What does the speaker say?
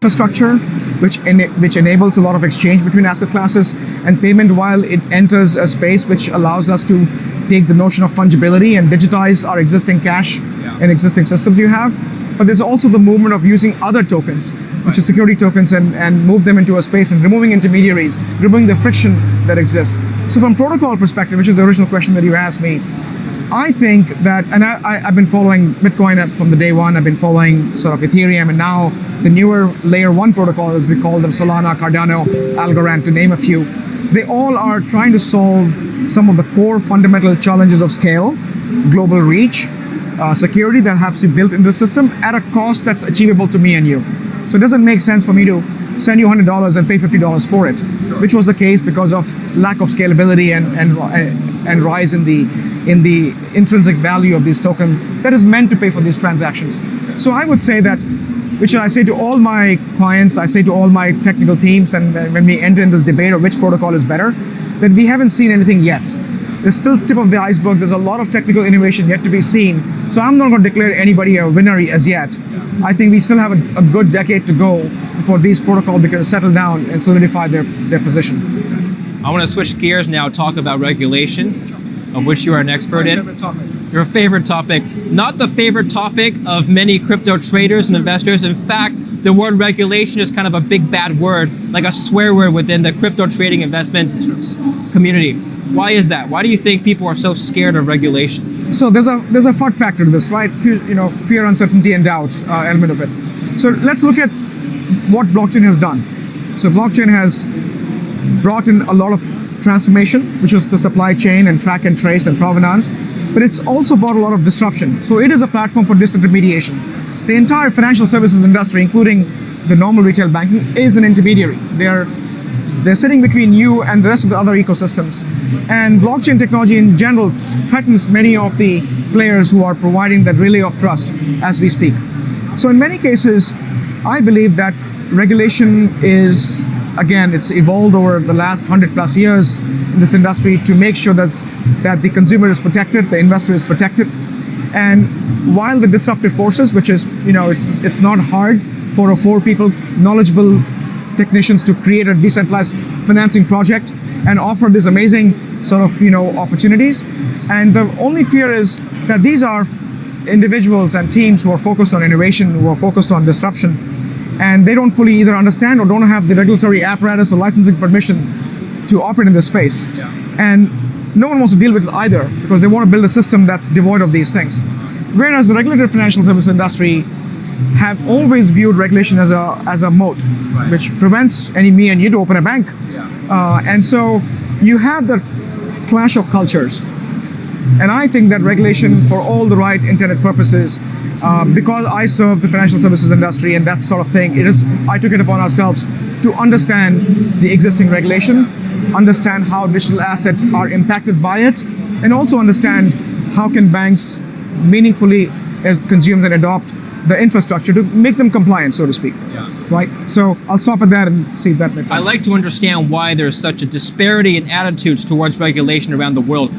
infrastructure, which enables a lot of exchange between asset classes, and payment while it enters a space which allows us to take the notion of fungibility and digitize our existing cash and existing systems you have. But there's also the movement of using other tokens, which are security tokens, and move them into a space and removing intermediaries, removing the friction that exists. So from protocol perspective, which is the original question that you asked me, I think that, and I've been following Bitcoin from the day one. I've been following sort of Ethereum, and now the newer layer one protocol, as we call them, Solana, Cardano, Algorand, to name a few. They all are trying to solve some of the core fundamental challenges of scale, global reach, security that has to be built into the system at a cost that's achievable to me and you. So it doesn't make sense for me to send you $100 and pay $50 for it, which was the case because of lack of scalability and rise in the intrinsic value of these tokens that is meant to pay for these transactions. So I would say that, which I say to all my clients, I say to all my technical teams, and when we enter in this debate of which protocol is better, that we haven't seen anything yet. There's still tip of the iceberg. There's a lot of technical innovation yet to be seen. So I'm not going to declare anybody a winner as yet. I think we still have a good decade to go before these protocols can settle down and solidify their position. I want to switch gears now, talk about regulation, of which you are an expert in. Favorite topic. Your favorite topic, not the favorite topic of many crypto traders and investors. In fact, the word regulation is kind of a big bad word, like a swear word within the crypto trading investment community. Why is that? Why do you think people are so scared of regulation? So there's a FUD factor to this, right? Fear, uncertainty, and doubt element of it. So let's look at what blockchain has done. So blockchain has brought in a lot of transformation, which was the supply chain and track and trace and provenance, but it's also brought a lot of disruption. So it is a platform for disintermediation. The entire financial services industry, including the normal retail banking, is an intermediary. They're sitting between you and the rest of the other ecosystems. And blockchain technology in general threatens many of the players who are providing that relay of trust as we speak. So in many cases, I believe that regulation is, again, it's evolved over the last 100+ years in this industry to make sure that the consumer is protected, the investor is protected. And while the disruptive forces, which is, it's not hard for four people, knowledgeable technicians, to create a decentralized financing project and offer these amazing sort of opportunities. And the only fear is that these are individuals and teams who are focused on innovation, who are focused on disruption, and they don't fully either understand or don't have the regulatory apparatus or licensing permission to operate in this space. And no one wants to deal with it either, because they want to build a system that's devoid of these things. Whereas the regulated financial service industry have always viewed regulation as a moat, which prevents me and you to open a bank. And so you have the clash of cultures. And I think that regulation, for all the right intended purposes, because I serve the financial services industry and that sort of thing, I took it upon ourselves to understand the existing regulation, understand how digital assets are impacted by it, and also understand how can banks meaningfully consume and adopt the infrastructure to make them compliant, so to speak. Right? So I'll stop at that and see if that makes sense. I like to understand why there's such a disparity in attitudes towards regulation around the world.